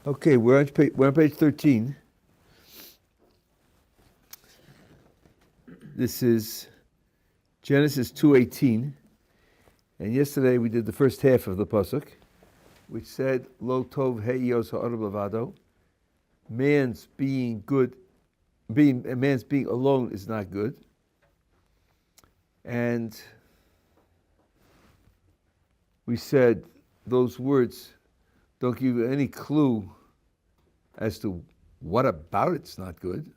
Okay, we're on page 13. This is Genesis 2:18, and yesterday we did the first half of the pasuk, which said, "Lo tov he'iyos ha'adam levado." Man's being alone is not good, and we said those words don't give you any clue as to what about it's not good.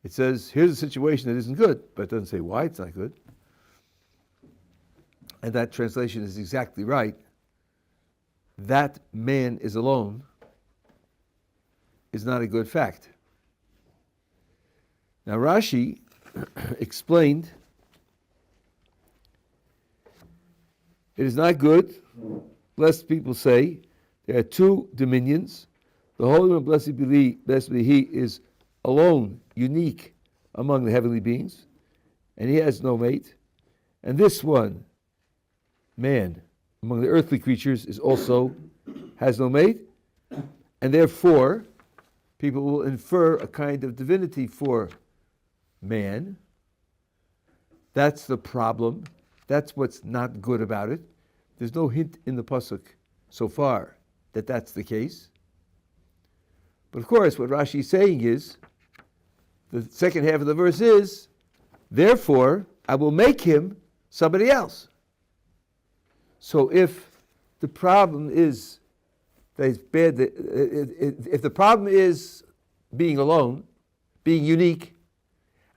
It says, here's a situation that isn't good, but it doesn't say why it's not good. And that translation is exactly right. That man is alone is not a good fact. Now Rashi explained, it is not good, lest people say, there are two dominions. The Holy One, blessed be He, is alone, unique among the heavenly beings, and He has no mate. And this one, man, among the earthly creatures, has no mate, and therefore people will infer a kind of divinity for man. That's the problem. That's what's not good about it. There's no hint in the pasuk so far that that's the case. But of course, what Rashi is saying is, the second half of the verse is, therefore, I will make him somebody else. So if the problem is that it's bad, if the problem is being alone, being unique,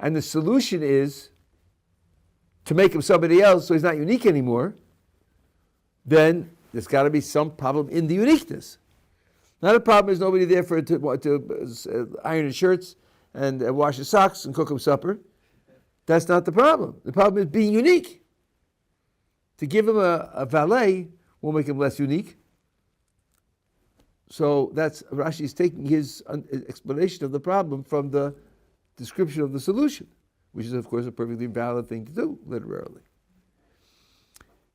and the solution is to make him somebody else so he's not unique anymore, then there's got to be some problem in the uniqueness. Not a problem is nobody there to iron his shirts and wash his socks and cook him supper. That's not the problem. The problem is being unique. To give him a valet will make him less unique. So that's Rashi is taking his explanation of the problem from the description of the solution, which is of course a perfectly valid thing to do literally.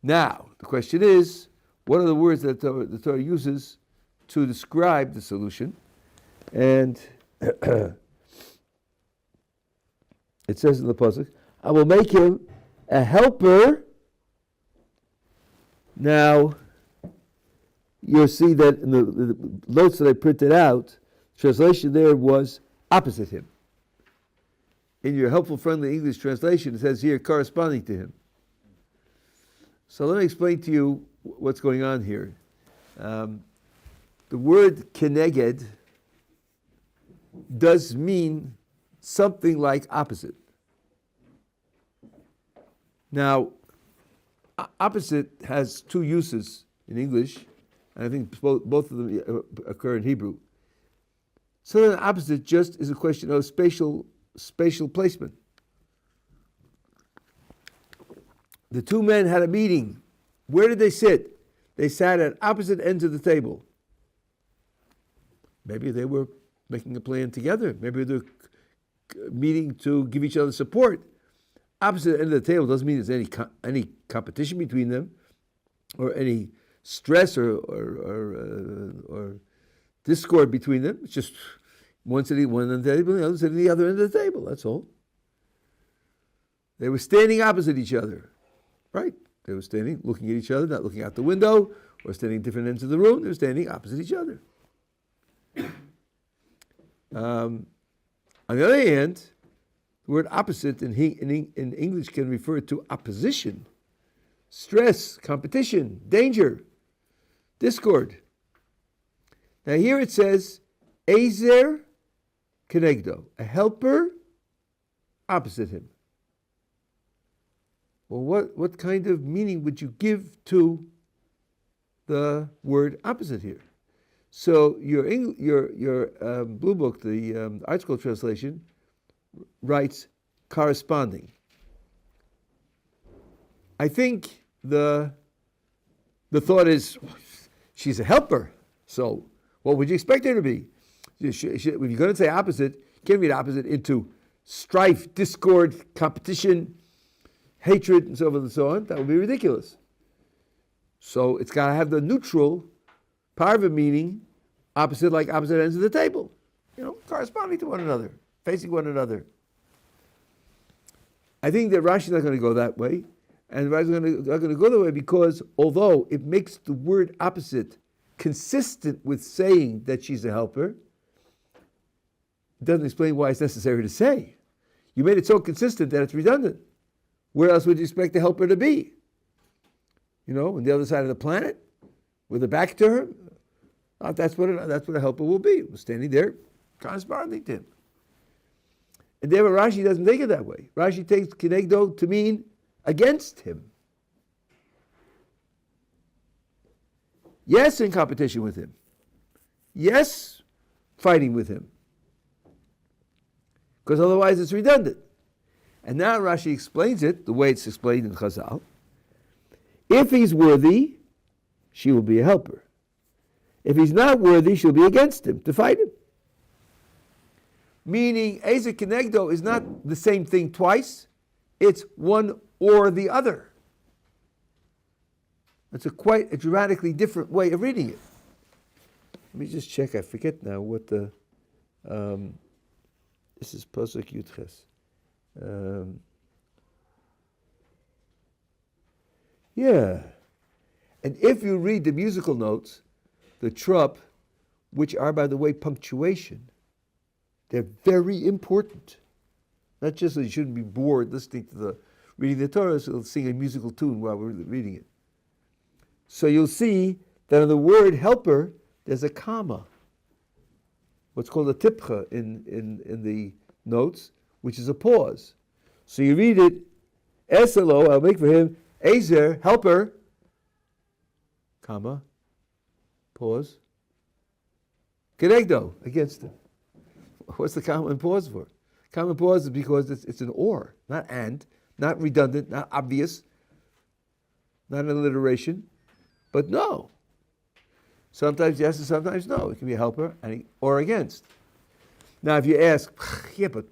Now the question is, what are the words that the Torah uses to describe the solution? And it says in the pasuk, I will make him a helper. Now, you'll see that in the notes that I printed out, translation there was opposite him. In your helpful, friendly English translation, it says here, corresponding to him. So let me explain to you what's going on here. The word keneged does mean something like opposite. Now, opposite has two uses in English, and I think both of them occur in Hebrew. So the opposite just is a question of spatial placement. The two men had a meeting. Where did they sit? They sat at opposite ends of the table. Maybe they were making a plan together. Maybe they're meeting to give each other support. Opposite end of the table doesn't mean there's any competition between them, or any stress or discord between them. It's just one sitting one end of the table, and the other sitting the other end of the table. That's all. They were standing opposite each other, right? They were standing, looking at each other, not looking out the window, or standing at different ends of the room. They were standing opposite each other. On the other hand, the word opposite in English can refer to opposition, stress, competition, danger, discord. Now here it says, Ezer kenegdo, a helper opposite him. Well, what kind of meaning would you give to the word opposite here? So your blue book, the Art Scroll translation, writes corresponding. I think the thought is, she's a helper, so what would you expect her to be? If you're going to say opposite, you can't read opposite into strife, discord, competition, hatred, and so forth and so on. That would be ridiculous. So it's got to have the neutral, parva meaning Opposite, like opposite ends of the table. Corresponding to one another, facing one another. I think that Rashi's not going to go that way. And Rashi's not going to go that way because although it makes the word opposite consistent with saying that she's a helper, it doesn't explain why it's necessary to say. You made it so consistent that it's redundant. Where else would you expect the helper to be? On the other side of the planet, with a back to her? That's what a helper will be. Standing there, corresponding to him. And therefore Rashi doesn't take it that way. Rashi takes kenegdo to mean against him. Yes, in competition with him. Yes, fighting with him. Because otherwise it's redundant. And now Rashi explains it the way it's explained in Chazal. If he's worthy, she will be a helper. If he's not worthy, she'll be against him, to fight him. Meaning, Ezer Kenegdo is not the same thing twice. It's one or the other. It's quite a dramatically different way of reading it. Let me just check. I forget now what the... this is Pasuk Yudches. Yeah. And if you read the musical notes, the trup, which are, by the way, punctuation, they're very important. Not just so you shouldn't be bored listening to reading the Torah, so you'll sing a musical tune while we're reading it. So you'll see that in the word helper, there's a comma. What's called a tipcha in the notes, which is a pause. So you read it, Eselo, I'll make for him, Ezer, helper, comma, pause, Kenegdo, against him. What's the comma and pause for? Comma and pause is because it's an or, not and, not redundant, not obvious, not an alliteration, but no. Sometimes yes and sometimes no. It can be a helper or against. Now, if you ask, yeah, but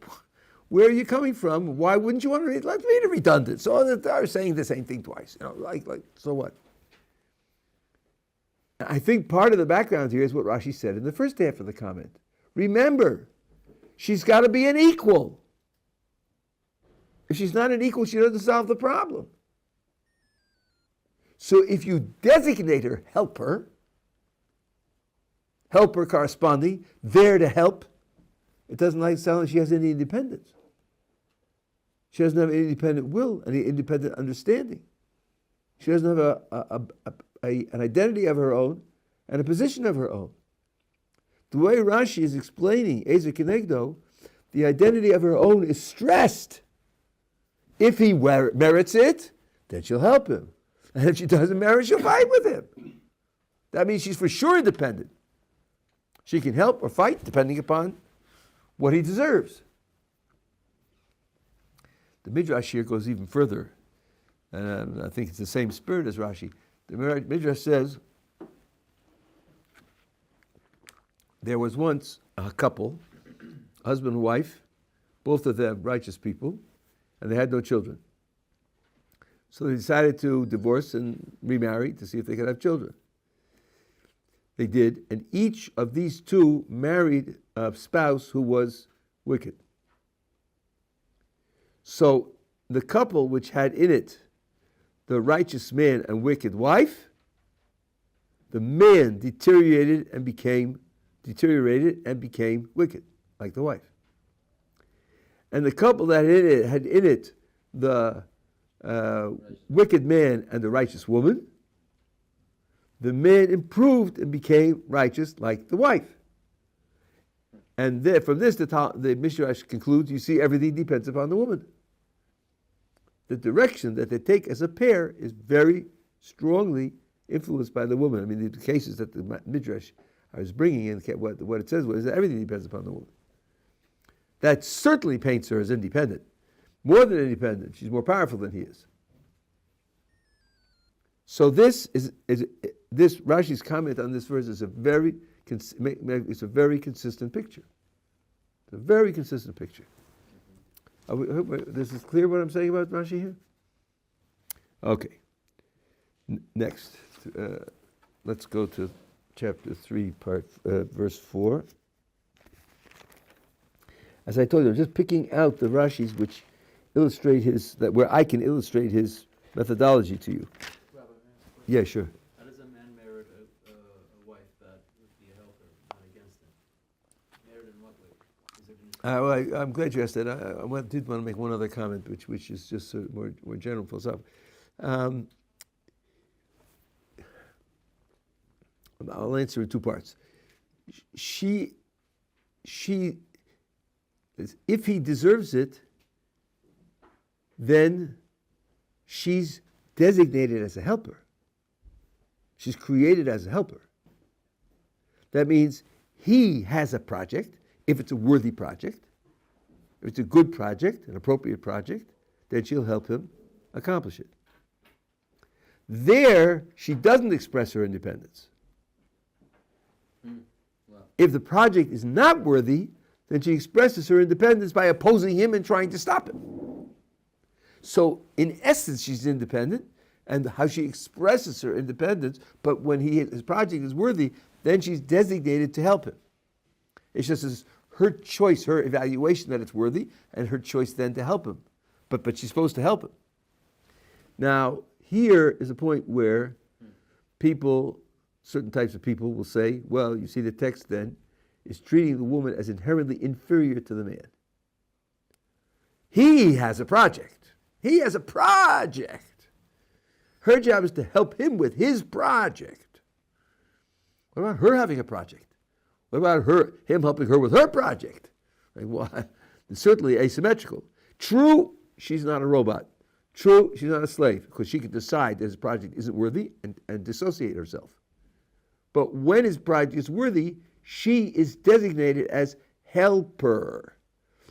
where are you coming from? Why wouldn't you want to read? Let's read it redundant. So they're saying the same thing twice. So what? I think part of the background here is what Rashi said in the first half of the comment. Remember, she's got to be an equal. If she's not an equal, she doesn't solve the problem. So if you designate her helper corresponding, there to help, it doesn't sound like she has any independence. She doesn't have any independent will, any independent understanding. She doesn't have an identity of her own and a position of her own. The way Rashi is explaining Ezer Kenegdo, the identity of her own is stressed. If he merits it, then she'll help him. And if she doesn't merit, she'll fight with him. That means she's for sure independent. She can help or fight depending upon what he deserves. The Midrash here goes even further, and I think it's the same spirit as Rashi. The Midrash says, there was once a couple, husband and wife, both of them righteous people, and they had no children. So they decided to divorce and remarry to see if they could have children. They did, and each of these two married a spouse who was wicked. So the couple which had in it the righteous man and wicked wife, the man deteriorated and became wicked, like the wife. And the couple that had in it the wicked man and the righteous woman, the man improved and became righteous like the wife. And there, from this, the Midrash concludes, you see, everything depends upon the woman. The direction that they take as a pair is very strongly influenced by the woman. I mean, the cases that the Midrash I was bringing in, what it says was that everything depends upon the woman. That certainly paints her as independent. More than independent, she's more powerful than he is. So this Rashi's comment on this verse is a very consistent picture. It's a very consistent picture. This is clear what I'm saying about Rashi here? Okay. Next, let's go to chapter 3, verse 4. As I told you, I'm just picking out the Rashis which illustrate where I can illustrate his methodology to you. Rabbi, yeah, sure. How does a man merit a wife that would be a helper, not against him? Merit in what way? Is it in I'm glad you asked that. I did want to make one other comment, which is just more general philosophical. I'll answer in two parts. If he deserves it, then she's designated as a helper. She's created as a helper. That means he has a project, if it's a worthy project, if it's a good project, an appropriate project, then she'll help him accomplish it. There, she doesn't express her independence. Wow. If the project is not worthy, then she expresses her independence by opposing him and trying to stop him. So, in essence, she's independent, and how she expresses her independence, but when his project is worthy, then she's designated to help him. It's just her choice, her evaluation that it's worthy, and her choice then to help him. But she's supposed to help him. Now, here is a point where certain types of people will say, well, you see the text then is treating the woman as inherently inferior to the man. He has a project. He has a project. Her job is to help him with his project. What about her having a project? What about him helping her with her project? Well, it's certainly asymmetrical. True, she's not a robot. True, she's not a slave, because she can decide that his project isn't worthy and dissociate herself. But when his project is worthy, she is designated as helper.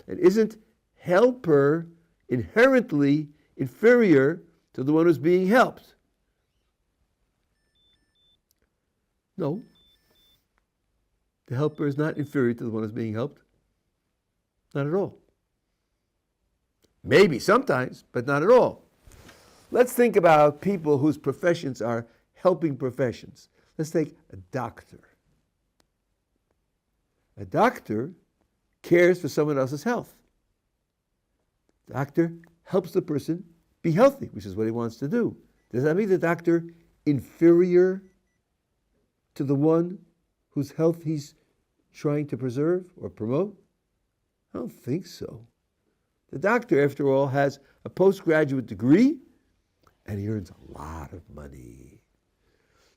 And isn't helper inherently inferior to the one who's being helped? No. The helper is not inferior to the one who's being helped. Not at all. Maybe sometimes, but not at all. Let's think about people whose professions are helping professions. Let's take a doctor. A doctor cares for someone else's health. The doctor helps the person be healthy, which is what he wants to do. Does that make the doctor inferior to the one whose health he's trying to preserve or promote? I don't think so. The doctor, after all, has a postgraduate degree and he earns a lot of money.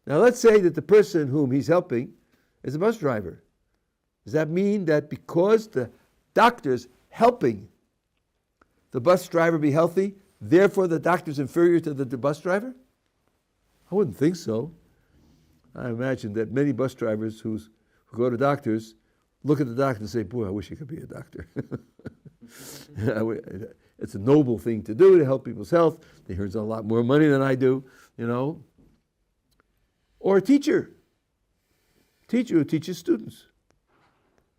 Now let's say that the person whom he's helping is a bus driver. Does that mean that because the doctor's helping the bus driver be healthy, therefore the doctor's inferior to the bus driver? I wouldn't think so. I imagine that many bus drivers who go to doctors look at the doctor and say, boy, I wish I could be a doctor. It's a noble thing to do, to help people's health. He earns a lot more money than I do, Or a teacher who teaches students.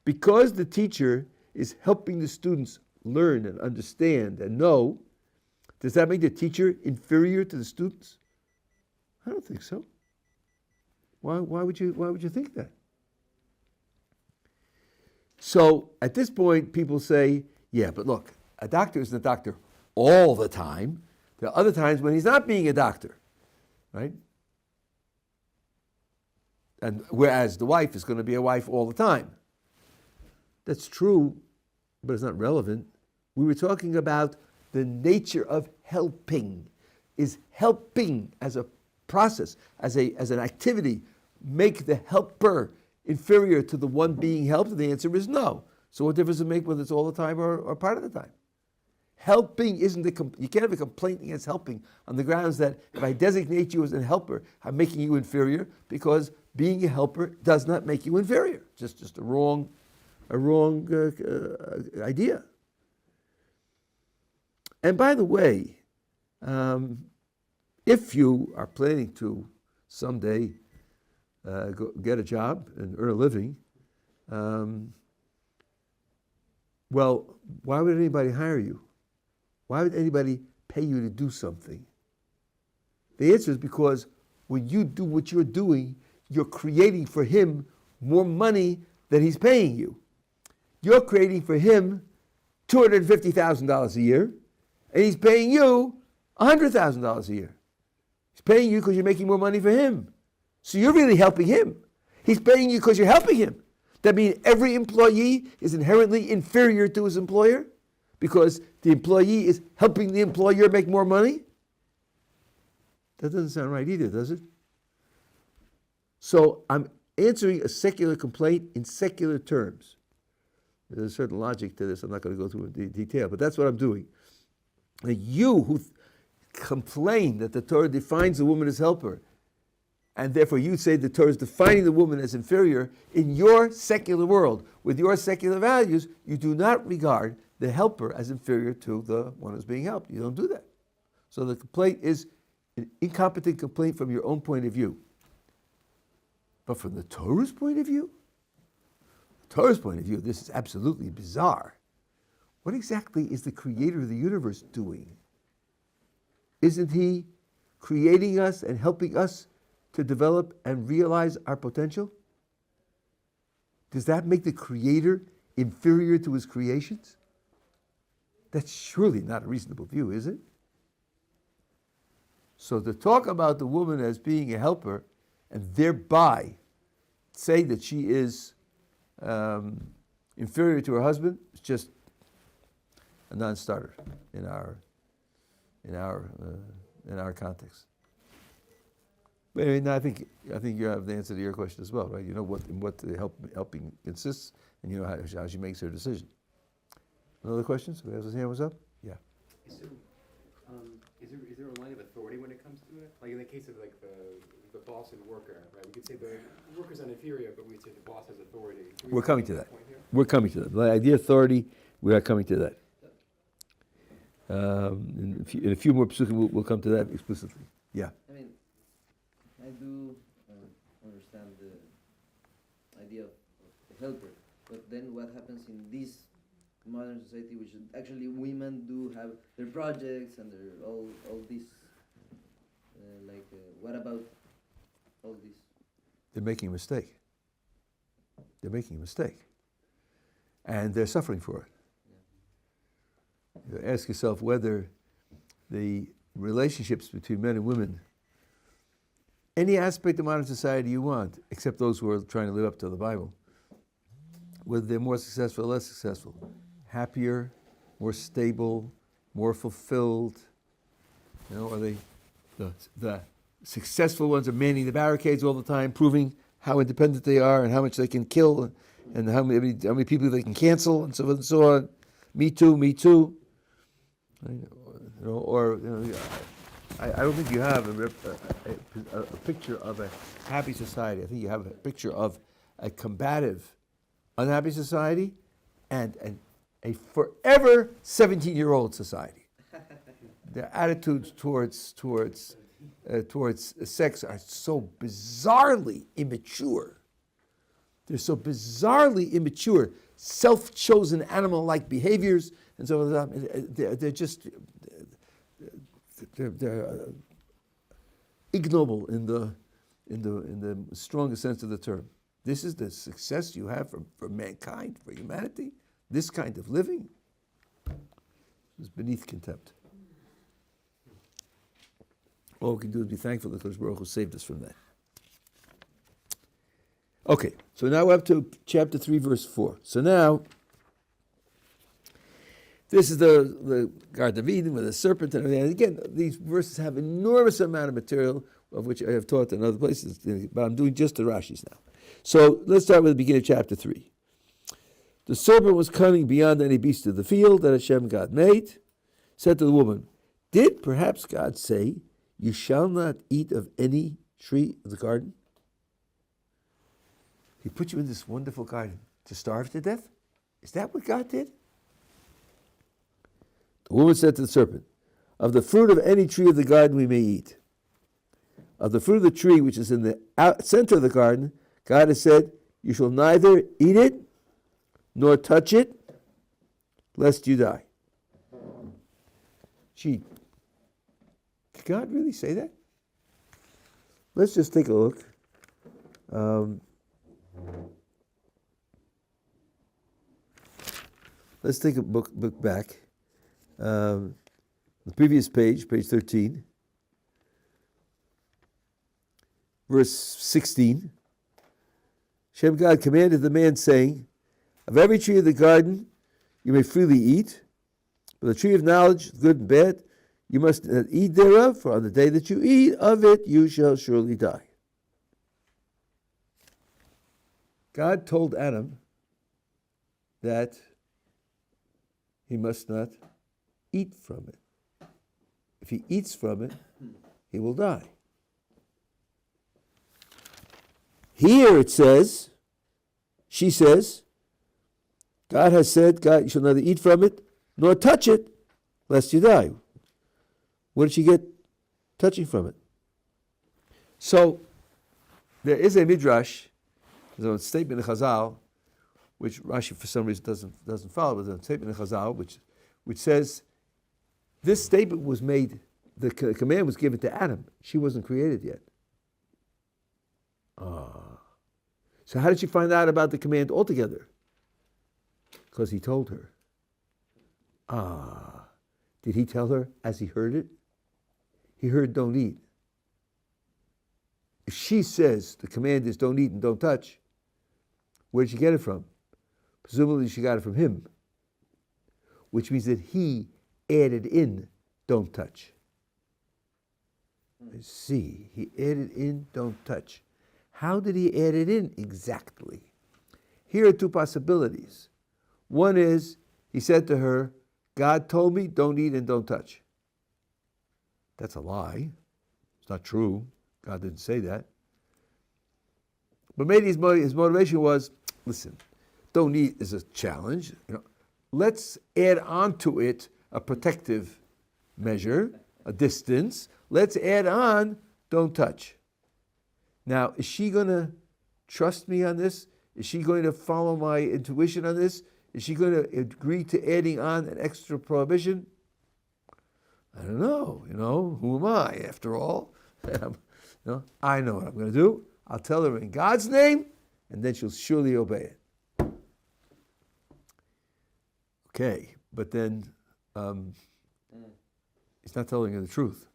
Because the teacher is helping the students learn and understand and know, does that make the teacher inferior to the students? I don't think so. Why would you think that? So at this point, people say, yeah, but look, a doctor isn't a doctor all the time. There are other times when he's not being a doctor, right? And whereas the wife is going to be a wife all the time. That's true, but it's not relevant. We were talking about the nature of helping. Is helping as a process, as an activity, make the helper inferior to the one being helped? And the answer is no. So what difference does it make whether it's all the time or part of the time? Helping isn't you can't have a complaint against helping on the grounds that if I designate you as a helper, I'm making you inferior, because being a helper does not make you inferior. Just a wrong idea. And by the way, if you are planning to someday get a job and earn a living, well, why would anybody hire you? Why would anybody pay you to do something? The answer is because when you do what you're doing, you're creating for him more money than he's paying you. You're creating for him $250,000 a year, and he's paying you $100,000 a year. He's paying you because you're making more money for him. So you're really helping him. He's paying you because you're helping him. That means every employee is inherently inferior to his employer because the employee is helping the employer make more money? That doesn't sound right either, does it? So I'm answering a secular complaint in secular terms. There's a certain logic to this. I'm not going to go through in detail, but that's what I'm doing. And you who complain that the Torah defines the woman as helper, and therefore you say the Torah is defining the woman as inferior, in your secular world, with your secular values, you do not regard the helper as inferior to the one who's being helped. You don't do that. So the complaint is an incompetent complaint from your own point of view. But from the Torah's point of view, this is absolutely bizarre. What exactly is the creator of the universe doing? Isn't he creating us and helping us to develop and realize our potential? Does that make the creator inferior to his creations? That's surely not a reasonable view, is it? So to talk about the woman as being a helper and thereby say that she is inferior to her husband is just a non-starter in our context. But anyway, now I think you have the answer to your question as well, right? You know what the helping consists, and you know how she makes her decision. Another questions? Somebody else's hand was up? Yeah. Is there a line of authority when it comes to it? Like in the case of like the boss and worker, right? We could say the worker's not inferior, but we'd say the boss has authority. We're coming to that. We're coming to that. The idea of authority, we are coming to that. In a few more psukim, we'll come to that explicitly. Yeah. I mean, I do understand the idea of the helper, but then what happens in this modern society, which actually women do have their projects and their all this, what about all this? They're making a mistake. And they're suffering for it. You ask yourself whether the relationships between men and women, any aspect of modern society you want, except those who are trying to live up to the Bible, whether they're more successful or less successful, happier, more stable, more fulfilled, are they the successful ones are manning the barricades all the time, proving how independent they are and how much they can kill and how many people they can cancel and so on and so on. Me too. I don't think you have a picture of a happy society. I think you have a picture of a combative, unhappy society and a forever 17-year-old society. Their attitudes towards sex are so bizarrely immature. They're so bizarrely immature, self-chosen animal-like behaviors, and so they're ignoble in the strongest sense of the term. This is the success you have for mankind, for humanity. This kind of living is beneath contempt. All we can do is be thankful that Kodesh Baruch Hu saved us from that. Okay, so now we're up to chapter 3, verse 4. So now, this is the Garden of Eden with the serpent and everything. And again, these verses have enormous amount of material, of which I have taught in other places, but I'm doing just the Rashis now. So let's start with the beginning of chapter 3. The serpent was cunning beyond any beast of the field that Hashem God made, said to the woman, did perhaps God say, you shall not eat of any tree of the garden? He put you in this wonderful garden to starve to death? Is that what God did? The woman said to the serpent, of the fruit of any tree of the garden we may eat. Of the fruit of the tree which is in the center of the garden, God has said, you shall neither eat it nor touch it, lest you die. Gee, did God really say that? Let's just take a look Let's take a book back. The previous page, page 13, verse 16. Shem God commanded the man, saying, of every tree of the garden you may freely eat, but the tree of knowledge, good and bad, you must not eat thereof, for on the day that you eat of it you shall surely die. God told Adam that he must not eat from it. If he eats from it, he will die. Here it says, she says, God has said, God, you shall neither eat from it nor touch it, lest you die. Where did she get touching from it? So there is a midrash, there's a statement in Chazal, which Rashi for some reason doesn't follow, but there's a statement in Chazal which says this statement was made, the command was given to Adam. She wasn't created yet. So how did she find out about the command altogether? Because he told her. Did he tell her as he heard it? He heard don't eat. If she says the command is don't eat and don't touch, where did she get it from? Presumably she got it from him, which means that he added in don't touch. I see, he added in don't touch. How did he add it in exactly? Here are two possibilities. One is, he said to her, God told me don't eat and don't touch. That's a lie. It's not true. God didn't say that. But maybe his motivation was, listen, don't eat is a challenge. Let's add on to it a protective measure, a distance. Let's add on don't touch. Now, is she going to trust me on this? Is she going to follow my intuition on this? Is she going to agree to adding on an extra prohibition? I don't know. Who am I, after all? I know what I'm going to do. I'll tell her in God's name, and then she'll surely obey it. Okay, but then he's not telling her the truth.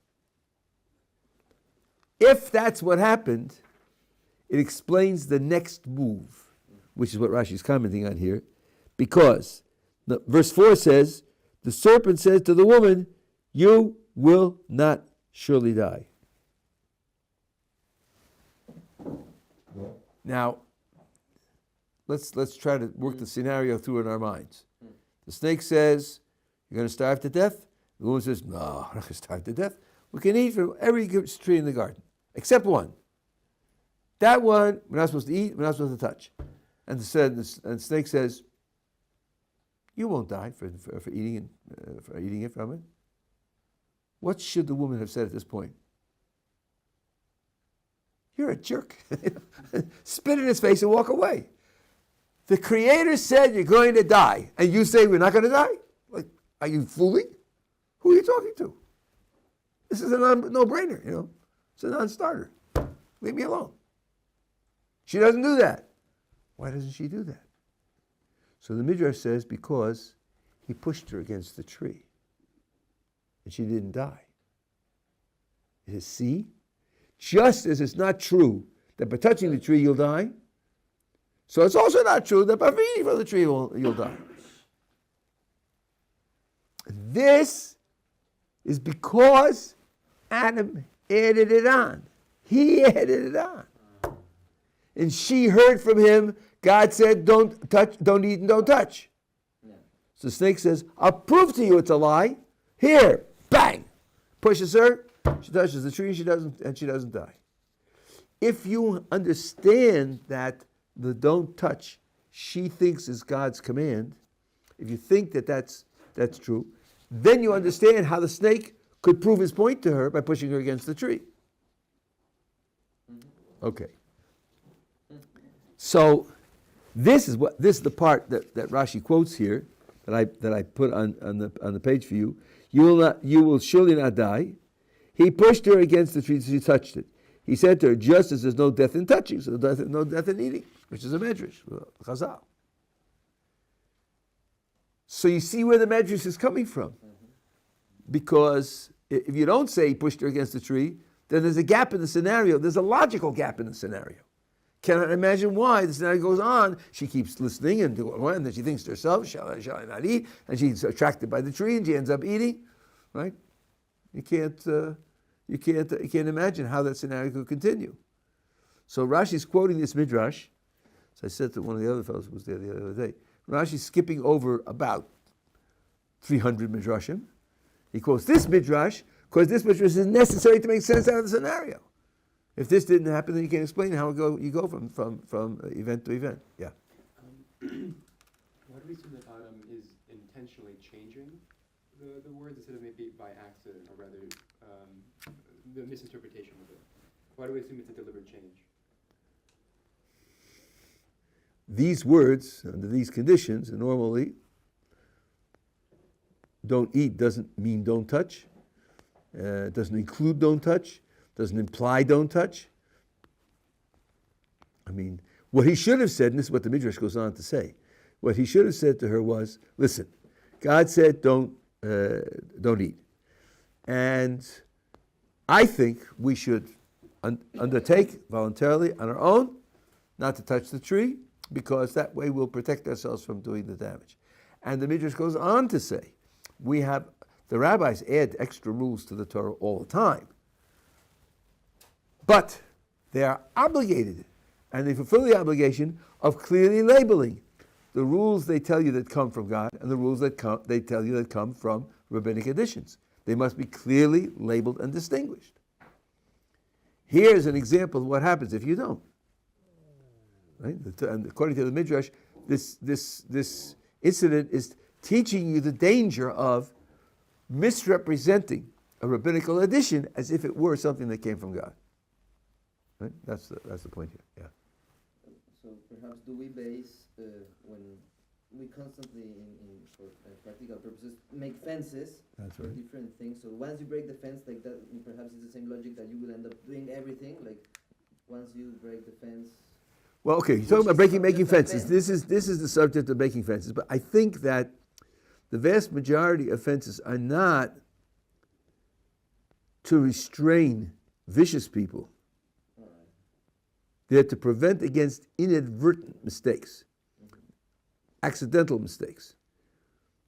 If that's what happened, it explains the next move, which is what Rashi is commenting on here, because verse 4 says, the serpent says to the woman, you will not surely die. Now, let's try to work the scenario through in our minds. The snake says, you're going to starve to death. The woman says, no, I'm not going to starve to death. We can eat from every tree in the garden, except one. That one, we're not supposed to eat, we're not supposed to touch. And the snake says, you won't die for eating it from it. What should the woman have said at this point? You're a jerk. Spit in his face and walk away. The Creator said you're going to die, and you say we're not going to die? Like, are you fooling? Who are you talking to? This is a no-brainer, It's a non-starter. Leave me alone. She doesn't do that. Why doesn't she do that? So the Midrash says because he pushed her against the tree, and she didn't die. It is, see? Just as it's not true that by touching the tree you'll die, so it's also not true that by eating from the tree you'll die. This is because Adam added it on. He added it on. And she heard from him, God said, don't touch, don't eat, and don't touch. Yeah. So the snake says, I'll prove to you it's a lie. Here, bang! Pushes her, she touches the tree, and she doesn't die. If you understand that the don't touch, she thinks is God's command, if you think that that's true, then you understand how the snake could prove his point to her by pushing her against the tree. Okay. So this is the part that Rashi quotes here that I put on the page for you. You will surely not die. He pushed her against the tree, so she touched it. He said to her, just as there's no death in touching, so there's no death in eating, which is a medrash, Chazal. So you see where the medrash is coming from. Because if you don't say he pushed her against the tree, then there's a gap in the scenario. There's a logical gap in the scenario. Cannot imagine why the scenario goes on. She keeps listening and then she thinks to herself, shall I not eat? And she's attracted by the tree and she ends up eating, right? You can't imagine how that scenario could continue. So Rashi's quoting this midrash. So I said to one of the other fellows who was there the other day, Rashi's skipping over about 300 midrashim. He quotes this midrash because this midrash is necessary to make sense out of the scenario. If this didn't happen, then you can't explain how you go from event to event. Yeah. Why do we assume that Adam is intentionally changing the words instead of maybe by accident, or rather the misinterpretation of it? Why do we assume it's a deliberate change? These words, under these conditions, normally, don't eat doesn't mean don't touch. Doesn't include don't touch. Doesn't imply don't touch. I mean, what he should have said, and this is what the Midrash goes on to say, what he should have said to her was, listen, God said don't eat. And I think we should undertake voluntarily on our own not to touch the tree, because that way we'll protect ourselves from doing the damage. And the Midrash goes on to say, the rabbis add extra rules to the Torah all the time. But they are obligated, and they fulfill the obligation of clearly labeling the rules they tell you that come from God and the rules that they tell you that come from rabbinic additions. They must be clearly labeled and distinguished. Here's an example of what happens if you don't. Right? And according to the Midrash, this incident is teaching you the danger of misrepresenting a rabbinical addition as if it were something that came from God. Right? That's the point here. Yeah. So perhaps do we base when we constantly, for practical purposes, make fences for different things? So once you break the fence like that, perhaps it's the same logic that you will end up doing everything. Like once you break the fence. Well, okay, you're talking about making fences. This is the subject of making fences. But I think that the vast majority of fences are not to restrain vicious people. They're to prevent against inadvertent mistakes, accidental mistakes.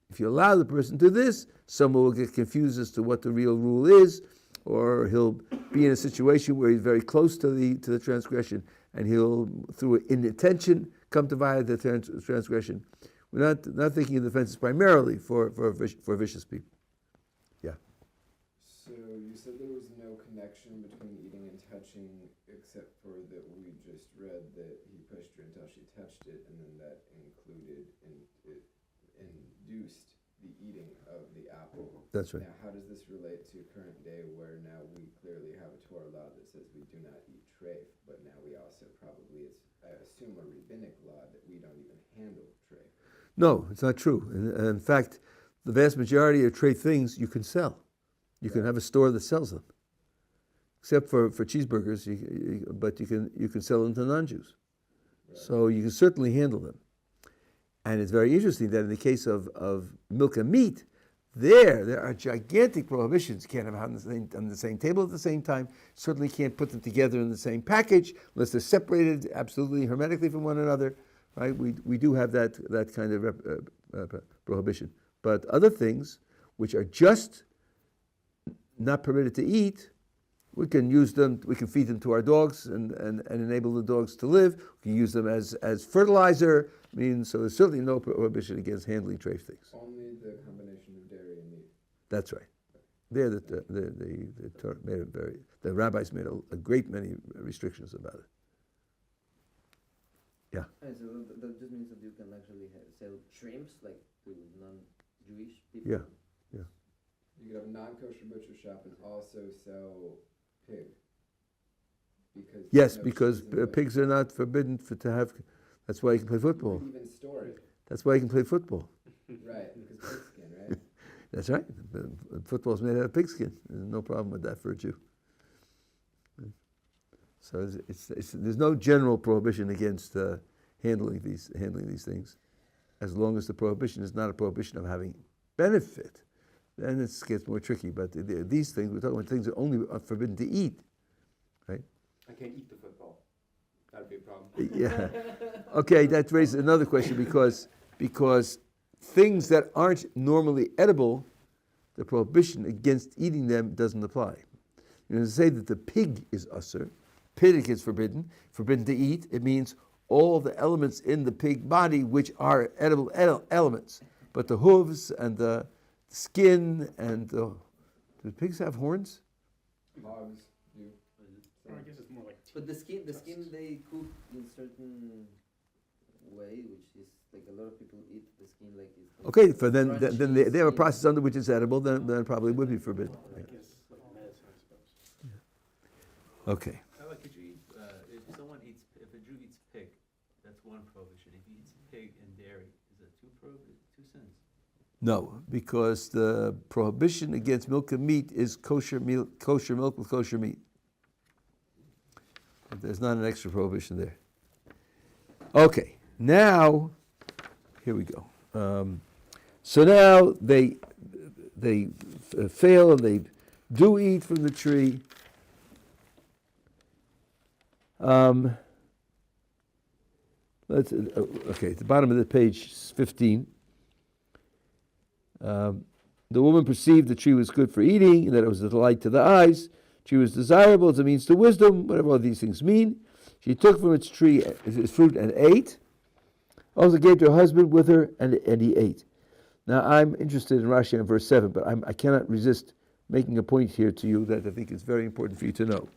If you allow the person to do this, someone will get confused as to what the real rule is, or he'll be in a situation where he's very close to the transgression, and he'll, through inattention, come to violate the transgression. We're not thinking of the fences primarily for vicious people. Yeah. So you said there was no connection between eating and touching, except for that we just read that he pushed her until she touched it, and then that included and it induced the eating of the apple. That's right. Now, how does this relate to current day, where now we clearly have a Torah law that says we do not eat treif, but now we also probably, I assume, a rabbinic law that we don't even handle treif? No, it's not true. In fact, the vast majority of treif things you can sell. You can have a store that sells them, except for cheeseburgers. But you can sell them to non-Jews. Right. So you can certainly handle them. And it's very interesting that in the case of milk and meat, there are gigantic prohibitions. You can't have them on the same table at the same time. Certainly can't put them together in the same package unless they're separated absolutely hermetically from one another. Right? We do have that kind of prohibition. But other things which are just not permitted to eat, we can use them. We can feed them to our dogs and enable the dogs to live. We can use them as fertilizer. I mean, so there's certainly no prohibition against handling treif things. Only the combination of dairy and meat. That's right. There, the rabbis made a great many restrictions about it. Yeah. And so that just means that you can actually sell shrimps like to non-Jewish people. Yeah. You could have a non-kosher butcher shop and also sell pig. Because pigs are not forbidden to have. That's why you can play football. You could even store it. That's why you can play football. Right, because pigskin, right? That's right. Football's made out of pigskin. There's no problem with that for a Jew. So there's no general prohibition against handling these things, as long as the prohibition is not a prohibition of having benefit. Then it gets more tricky. But these things, we're talking about things that only are forbidden to eat, right? I can't eat the football. That'd be a problem. Yeah. Okay, that raises another question because things that aren't normally edible, the prohibition against eating them doesn't apply. You know, to say that the pig is usher, pig is forbidden to eat, it means all the elements in the pig body which are edible elements. But the hooves and the skin and do pigs have horns? Hogs do. I guess it's more like But the skin they cook in certain way, which is like a lot of people eat the skin like it's. Like Okay, for then crunchy they have a skin. process under which is edible, then it probably would be forbidden. I guess like medicine, I suppose. Okay. How about could you eat, if a Jew eats pig, that's one prohibition. If he eats pig and dairy, is that two sins? No, because the prohibition against milk and meat is kosher milk with kosher meat. But there's not an extra prohibition there. Okay, now here we go. So now they fail and they do eat from the tree. Okay, at the bottom of the page 15. The woman perceived the tree was good for eating, and that it was a delight to the eyes. Tree was desirable as a means to wisdom, whatever all these things mean. She took from its tree its fruit and ate. Also gave to her husband with her, and he ate. Now I'm interested in Rashi in verse 7, but I cannot resist making a point here to you that I think is very important for you to know.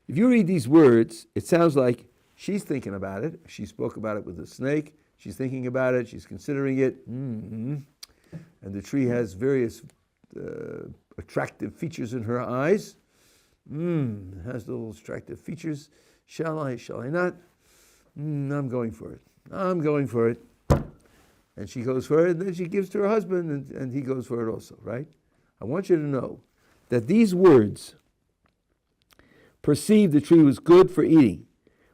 If you read these words, it sounds like she's thinking about it. She spoke about it with the snake. She's thinking about it. She's considering it. Mm-hmm. And the tree has various attractive features in her eyes. It has those attractive features. Shall I not? I'm going for it. And she goes for it, and then she gives to her husband, and he goes for it also, right? I want you to know that these words, perceived the tree was good for eating,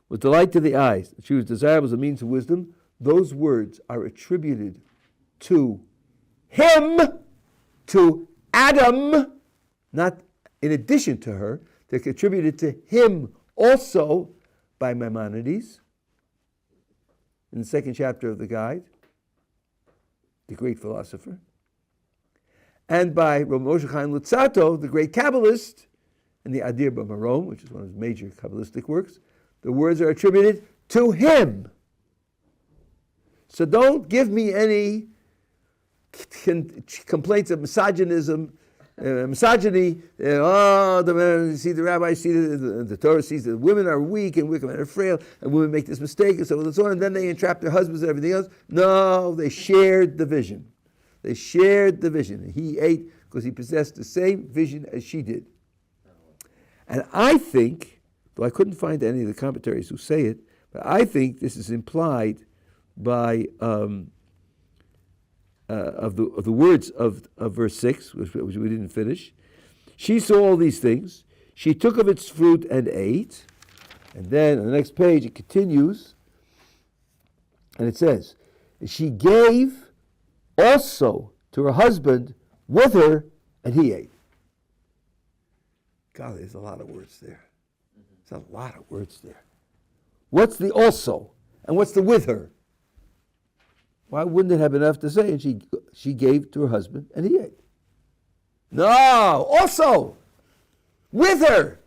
was delight to the eyes, the tree was desirable as a means of wisdom, those words are attributed to him, to Adam, not in addition to her. They're attributed to him also by Maimonides in the second chapter of the Guide, the great philosopher, and by Rav Moshe Chaim Luzzatto, the great Kabbalist, in the Adir B'Marom, which is one of his major Kabbalistic works. The words are attributed to him. So don't give me any complaints of misogyny. The men see the rabbi, see the Torah sees that women are weak and women are frail, and women make this mistake, and so on and so on, and then they entrap their husbands and everything else. No, they shared the vision. He ate because he possessed the same vision as she did. And I think, though I couldn't find any of the commentaries who say it, but I think this is implied by of the words of verse 6, which we didn't finish. She saw all these things. She took of its fruit and ate. And then on the next page it continues, and it says, she gave also to her husband with her, and he ate. God, there's a lot of words there. There's a lot of words there. What's the also? And what's the with her? Why wouldn't it have enough to say? And she gave to her husband, and he ate. No, also, with her.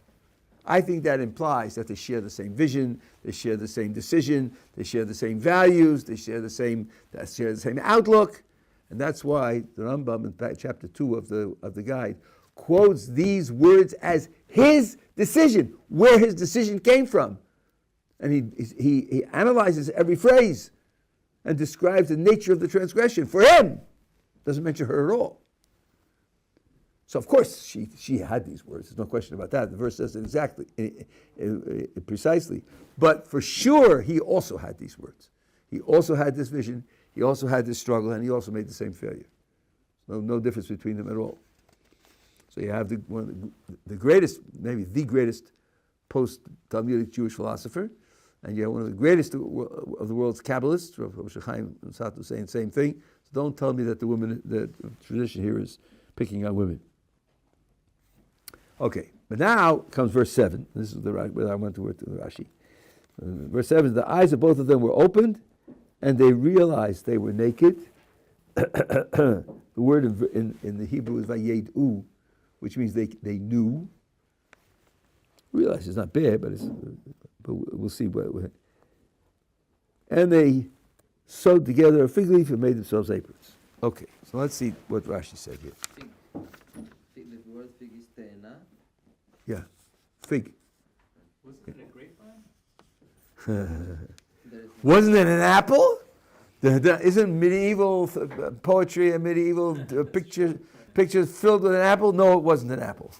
I think that implies that they share the same vision, they share the same decision, they share the same values, they share the same outlook. And that's why the Rambam in chapter 2 of the Guide quotes these words as his decision, where his decision came from. And he analyzes every phrase and describes the nature of the transgression for him. Doesn't mention her at all. So of course she had these words. There's no question about that. The verse says it exactly, precisely. But for sure, he also had these words. He also had this vision. He also had this struggle, and he also made the same failure. No difference between them at all. So you have the greatest, maybe the greatest post-Talmudic Jewish philosopher, and you have one of the greatest of the world's Kabbalists, Rabbi Chaim Sato, saying the same thing. So don't tell me that the tradition here is picking on women. Okay, but now comes verse 7. This is where I went to the Rashi. Verse 7, the eyes of both of them were opened, and they realized they were naked. The word in the Hebrew is vayedu, which means they knew. Realize it's not bad, but we'll see. And they sewed together a fig leaf and made themselves aprons. Okay, so let's see what Rashi said here. Fig, the word fig is te'ena. Yeah, fig. Wasn't it a grapevine? Wasn't it an apple? Isn't medieval poetry and medieval pictures filled with an apple? No, it wasn't an apple.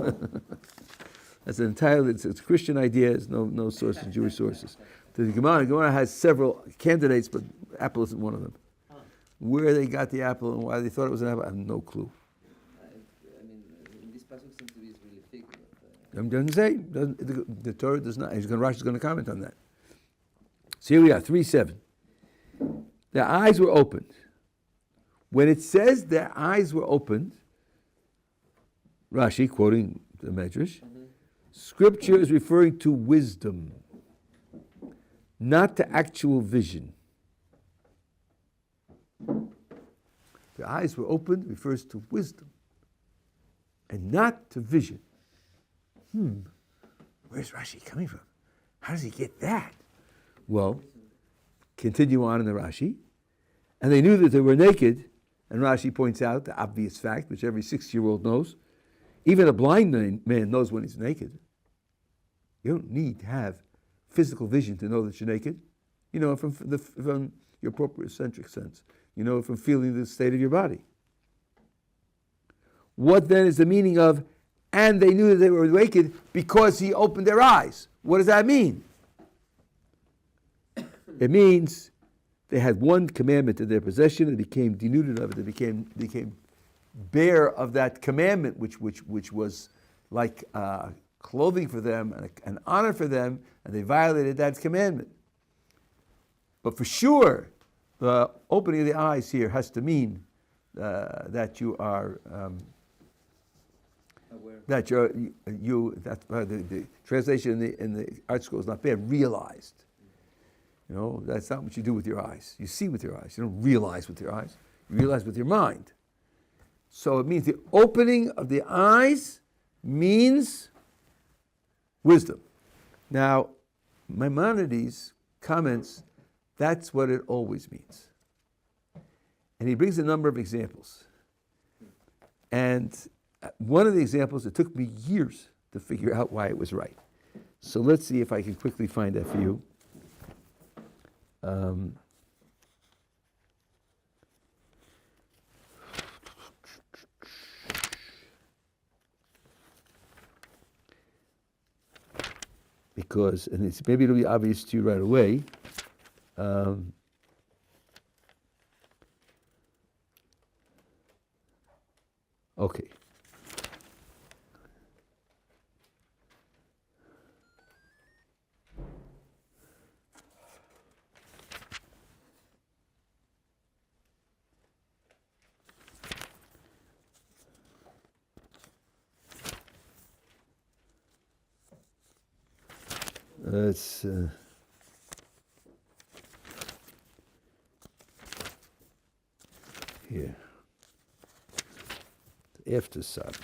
That's entirely, it's a Christian idea. There's no source in Jewish sources. The Gemara has several candidates, but apple isn't one of them. Where they got the apple and why they thought it was an apple, I have no clue. I mean, in this passage seems to be really fig. Doesn't say. The Torah does not. Rashi is going to comment on that. So here we are, 3:7. Their eyes were opened. When it says their eyes were opened, Rashi, quoting the Medrash, Scripture is referring to wisdom, not to actual vision. The eyes were opened refers to wisdom and not to vision. Where's Rashi coming from? How does he get that? Well, continue on in the Rashi. And they knew that they were naked, and Rashi points out the obvious fact, which every 6-year-old knows. Even a blind man knows when he's naked. You don't need to have physical vision to know that you're naked. You know it from your propriocentric sense. You know it from feeling the state of your body. What then is the meaning of, and they knew that they were naked because he opened their eyes? What does that mean? It means they had one commandment in their possession and became denuded of it. They became bare of that commandment, which was like clothing for them and an honor for them, and they violated that commandment. But for sure, the opening of the eyes here has to mean that you are Aware. that the translation in the art school is not bad. Realized. You know, that's not what you do with your eyes. You see with your eyes. You don't realize with your eyes. You realize with your mind. So it means the opening of the eyes means wisdom. Now, Maimonides comments that's what it always means. And he brings a number of examples. And one of the examples, it took me years to figure out why it was right. So let's see if I can quickly find that for you. Because, and maybe it'll be obvious to you right away. Okay. Let's here. After Sod.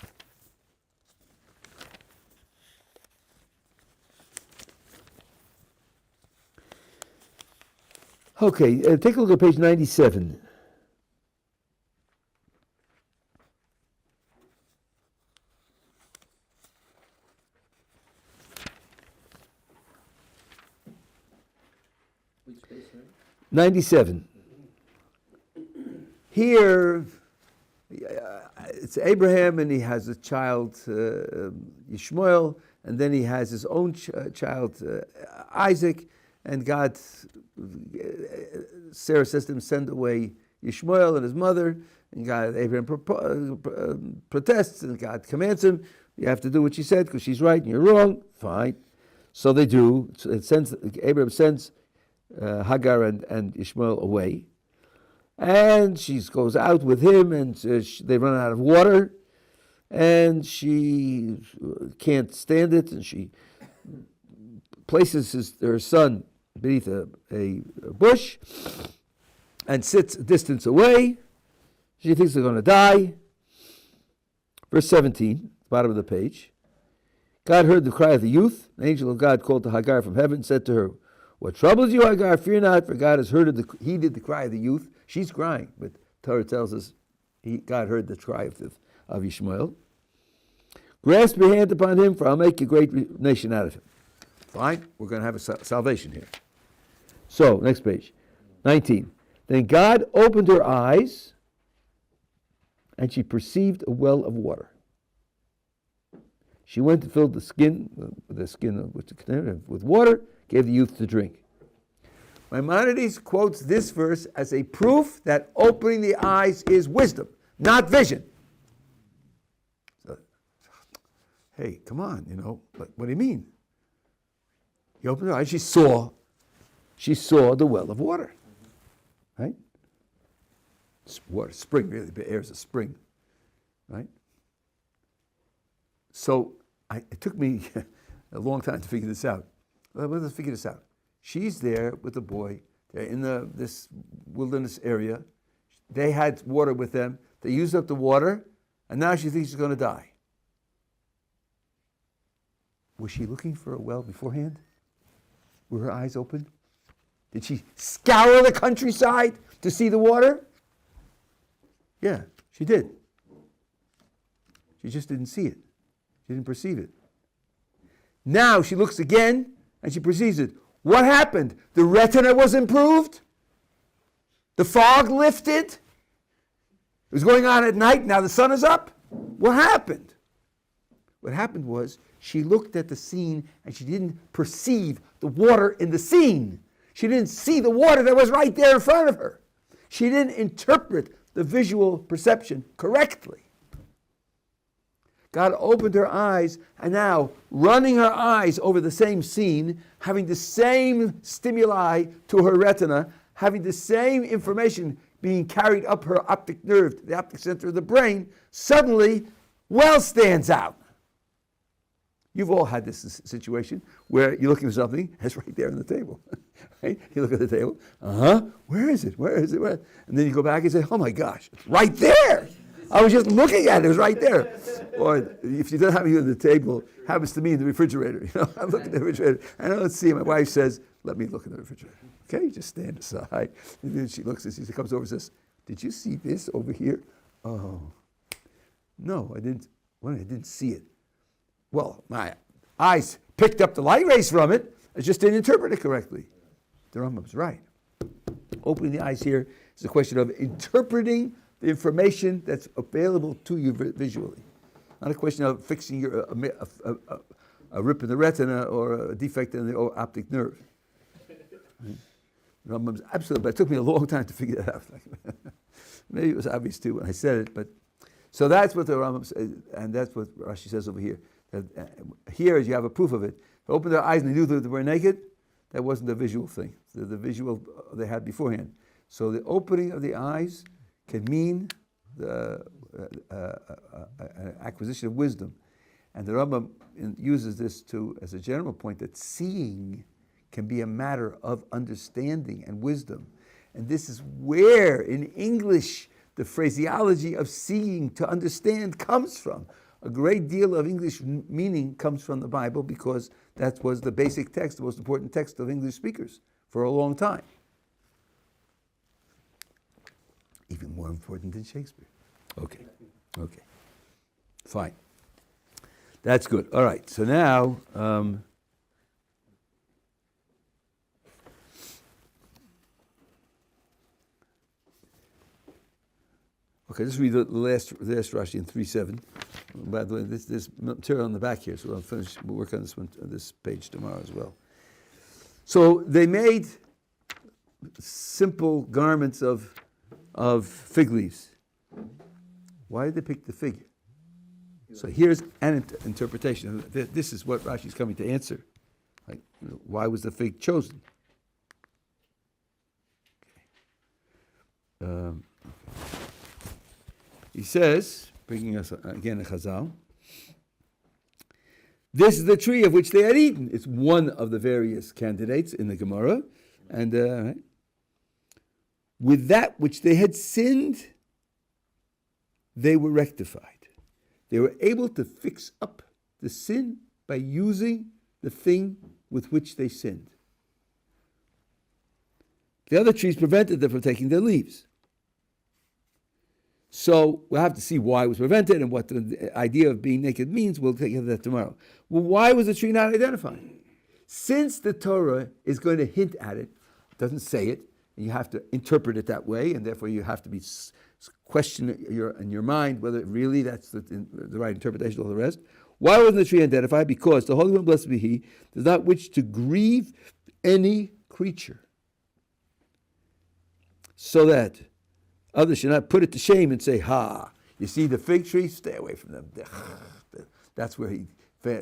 Okay, take a look at page 97. Which page, sorry? 97. Here, it's Abraham, and he has a child, Yishmael, and then he has his own child, Isaac, and God, Sarah says to him, send away Yishmael and his mother, and God, Abraham protests, and God commands him, you have to do what she said, because she's right and you're wrong, fine. So they do. So Abraham sends Hagar and Ishmael away. And she goes out with him, and they run out of water. And she can't stand it, and she places her son beneath a bush and sits a distance away. She thinks they're going to die. Verse 17, bottom of the page. God heard the cry of the youth. An angel of God called to Hagar from heaven and said to her, "What troubles you, Hagar? Fear not, for God has heeded the cry of the youth." She's crying, but Torah tells us God heard the cry of Ishmael. "Grasp your hand upon him, for I'll make a great nation out of him." Fine, we're going to have a salvation here. So, next page, 19. Then God opened her eyes, and she perceived a well of water. She went to fill the skin with water, gave the youth to drink. Maimonides quotes this verse as a proof that opening the eyes is wisdom, not vision. So, hey, come on, what do you mean? He opened her eyes, she saw the well of water, right? Water, spring, really, the air is a spring, right? So it took me a long time to figure this out. Let's figure this out. She's there with the boy. They're in this wilderness area. They had water with them. They used up the water, and now she thinks she's going to die. Was she looking for a well beforehand? Were her eyes open? Did she scour the countryside to see the water? Yeah, she did. She just didn't see it. She didn't perceive it. Now she looks again and she perceives it. What happened? The retina was improved? The fog lifted? It was going on at night, now the sun is up? What happened? What happened was she looked at the scene and she didn't perceive the water in the scene. She didn't see the water that was right there in front of her. She didn't interpret the visual perception correctly. God opened her eyes, and now running her eyes over the same scene, having the same stimuli to her retina, having the same information being carried up her optic nerve, the optic center of the brain, suddenly well stands out. You've all had this situation where you're looking for something, it's right there on the table. Right? You look at the table, where is it? Where is it? Where? And then you go back and say, oh my gosh, it's right there. I was just looking at it, it was right there. Or if you don't have it on the table, happens to me in the refrigerator. I look at the refrigerator, and I don't see it. My wife says, let me look in the refrigerator. Okay, you just stand aside. And then she looks and she comes over and says, did you see this over here? Oh, no, I didn't. Well, I didn't see it. Well, my eyes picked up the light rays from it. I just didn't interpret it correctly. The Rambam's right. Opening the eyes here is a question of interpreting the information that's available to you visually. Not a question of fixing a rip in the retina or a defect in the optic nerve. Right? The Rambam's absolutely, but it took me a long time to figure that out. Maybe it was obvious too when I said it, but so that's what the Rambam says, and that's what Rashi says over here. That, here, you have a proof of it. They opened their eyes and they knew that they were naked. That wasn't the visual thing. The visual they had beforehand. So the opening of the eyes can mean the acquisition of wisdom. And the Rambam uses this as a general point that seeing can be a matter of understanding and wisdom. And this is where, in English, the phraseology of seeing to understand comes from. A great deal of English meaning comes from the Bible because that was the basic text, the most important text of English speakers for a long time. Even more important than Shakespeare. Okay. Fine. That's good. All right, so now, okay, let's read the last Rashi in 3:7. By the way, there's material on the back here, so we'll work on this page tomorrow as well. So they made simple garments of fig leaves. Why did they pick the fig? So here's an interpretation. This is what Rashi's coming to answer. Why was the fig chosen? He says, bringing us again a Chazal, this is the tree of which they had eaten. It's one of the various candidates in the Gemara. And right. With that which they had sinned, they were rectified. They were able to fix up the sin by using the thing with which they sinned. The other trees prevented them from taking their leaves. So we'll have to see why it was prevented and what the idea of being naked means. We'll take care of that tomorrow. Well, why was the tree not identified? Since the Torah is going to hint at it, it doesn't say it, and you have to interpret it that way, and therefore you have to be question in your mind whether really that's the right interpretation of all the rest. Why wasn't the tree identified? Because the Holy One, blessed be He, does not wish to grieve any creature, so that others should not put it to shame and say, "Ha, you see the fig tree? Stay away from them." That's where he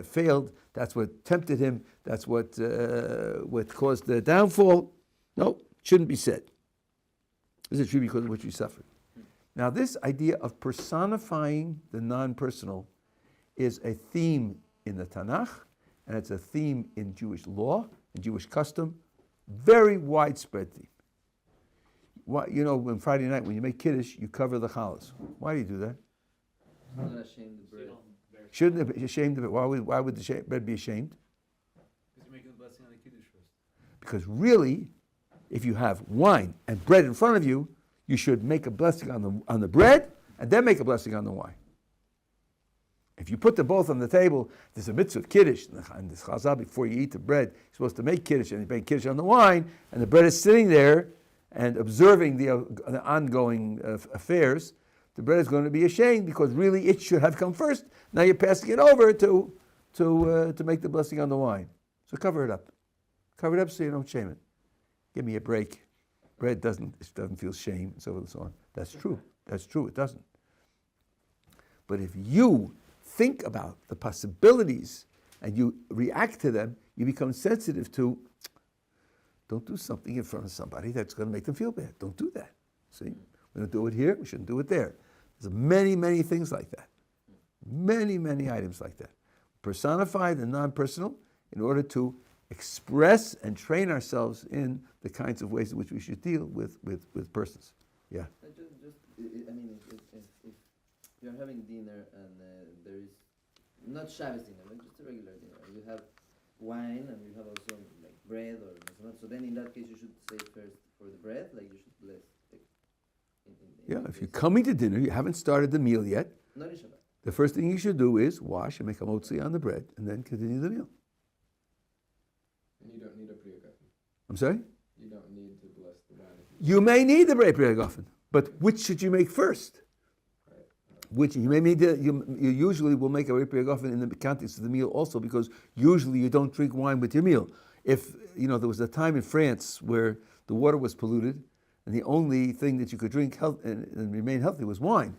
failed. That's what tempted him. That's what caused the downfall. No, shouldn't be said. This is a tree because of which we suffered. Now, this idea of personifying the non-personal is a theme in the Tanakh, and it's a theme in Jewish law and Jewish custom. Very widespread theme. Why, when Friday night, when you make Kiddush, you cover the challahs. Why do you do that? I'm not ashamed of bread. Shouldn't it be ashamed of it? Why would the bread be ashamed? Because you're making the blessing on the Kiddush first. Because really, if you have wine and bread in front of you, you should make a blessing on the bread and then make a blessing on the wine. If you put them both on the table, there's a mitzvah of Kiddush, and this chazal, before you eat the bread, you're supposed to make Kiddush, and you make Kiddush on the wine, and the bread is sitting there and observing the ongoing affairs. The bread is going to be ashamed because really it should have come first. Now you're passing it over to make the blessing on the wine. So cover it up. Cover it up so you don't shame it. Give me a break. Bread doesn't feel shame, and so forth and so on. That's true. That's true. It doesn't. But if you think about the possibilities and you react to them, you become sensitive to, don't do something in front of somebody that's going to make them feel bad. Don't do that. See? We don't do it here, we shouldn't do it there. There's many, many things like that. Many, many items like that. Personify the non-personal in order to express and train ourselves in the kinds of ways in which we should deal with persons. Yeah. If you're having dinner and there is not Shabbos dinner, but just a regular dinner, and you have wine and you have also like bread or so then in that case you should say first for the bread, like you should bless. If you're coming to dinner, you haven't started the meal yet. Not in Shabbat. The first thing you should do is wash and make a motzi on the bread, and then continue the meal. And you don't need a Priya Gafen. I'm sorry? You don't need to bless the wine. You may need the Priya Gafen, but which should you make first? Which you may need to, you usually will make a Priya Gafen in the context of the meal also, because usually you don't drink wine with your meal. If, there was a time in France where the water was polluted, and the only thing that you could drink and remain healthy was wine.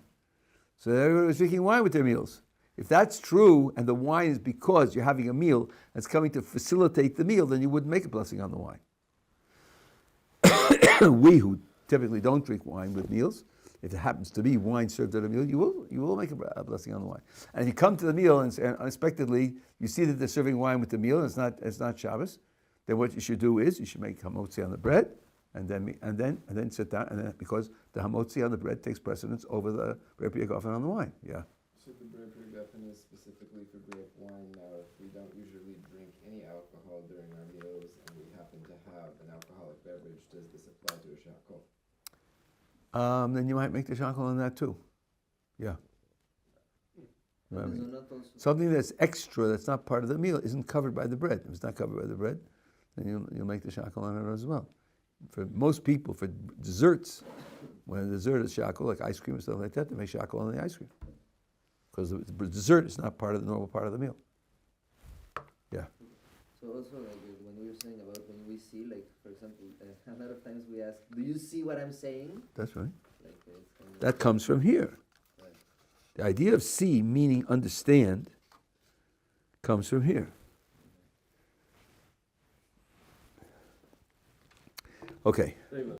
So everybody was drinking wine with their meals. If that's true, and the wine is because you're having a meal that's coming to facilitate the meal, then you wouldn't make a blessing on the wine. We who typically don't drink wine with meals, if it happens to be wine served at a meal, you will make a blessing on the wine. And if you come to the meal and unexpectedly you see that they're serving wine with the meal, and it's not Shabbos, then what you should do is you should make hamotzi on the bread, and then sit down, and then because the hamotzi on the bread takes precedence over the Priya Gafen on the wine. Yeah. So the Priya Gafen is specifically for grape wine. Now, if we don't usually drink any alcohol during our meals, and we happen to have an alcoholic beverage, does this apply to a shakol? Then you might make the shakol on that too. Yeah. Something that's extra, that's not part of the meal, isn't covered by the bread. If it's not covered by the bread, then you'll make the shakol on it as well. For most people, for desserts, when a dessert is shakol, like ice cream and stuff like that, they make shakol on the ice cream. Because the dessert is not part of the normal part of the meal. Yeah. So also, like when we were saying about when we see, like for example, a lot of times we ask, "Do you see what I'm saying?" That's right. Like it's kind of That comes from here. Right. The idea of see, meaning understand, comes from here. Okay. Very well.